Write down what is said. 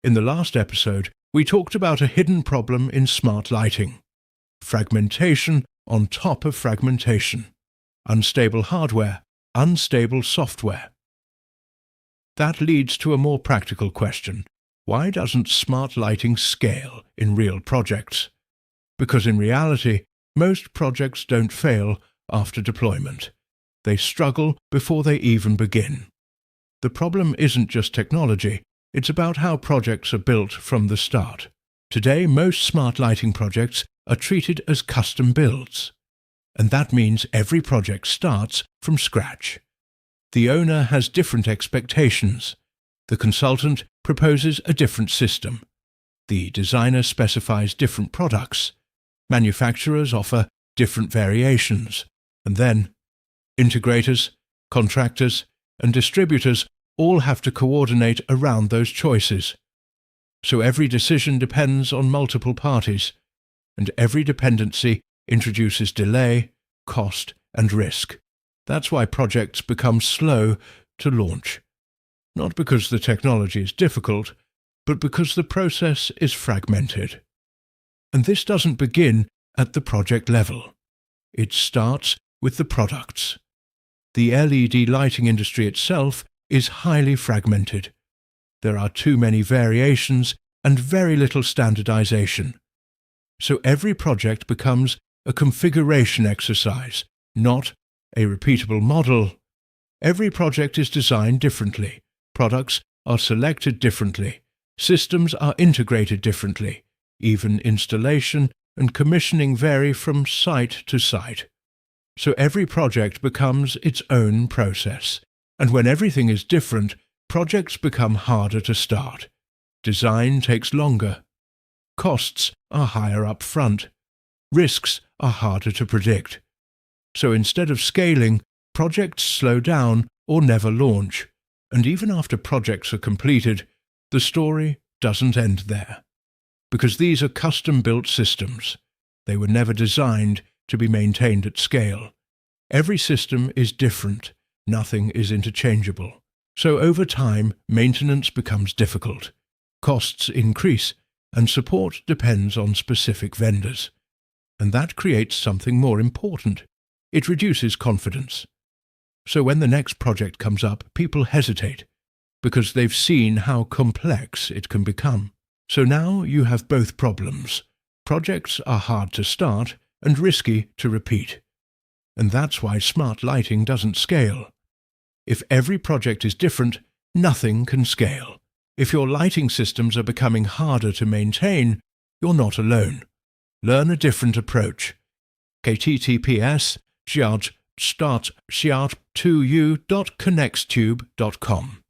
In the last episode, we talked about a hidden problem in smart lighting: fragmentation on top of fragmentation. Unstable hardware, unstable software. That leads to a more practical question. Why doesn't smart lighting scale in real projects? Because in reality, most projects don't fail after deployment. They struggle before they even begin. The problem isn't just technology, it's about how projects are built from the start. Today, most smart lighting projects are treated as custom builds. And that means every project starts from scratch. The owner has different expectations. The consultant proposes a different system. The designer specifies different products. Manufacturers offer different variations. And then, integrators, contractors, and distributors all have to coordinate around those choices. So every decision depends on multiple parties, and every dependency introduces delay, cost, and risk. That's why projects become slow to launch. Not because the technology is difficult, but because the process is fragmented. And this doesn't begin at the project level. It starts with the products. The LED lighting industry itself is highly fragmented. There are too many variations and very little standardization. So every project becomes a configuration exercise, not a repeatable model. Every project is designed differently. Products are selected differently. Systems are integrated differently. Even installation and commissioning vary from site to site. So every project becomes its own process. And when everything is different, projects become harder to start. Design takes longer. Costs are higher up front. Risks are harder to predict. So instead of scaling, projects slow down or never launch. And even after projects are completed, the story doesn't end there. Because these are custom-built systems. They were never designed to be maintained at scale. Every system is different. Nothing is interchangeable. So over time, maintenance becomes difficult. Costs increase, and support depends on specific vendors. And that creates something more important. It reduces confidence. So when the next project comes up, people hesitate, because they've seen how complex it can become. So now you have both problems. Projects are hard to start and risky to repeat. And that's why smart lighting doesn't scale. If every project is different, nothing can scale. If your lighting systems are becoming harder to maintain, you're not alone. Learn a different approach. https://start-2u.connextube.com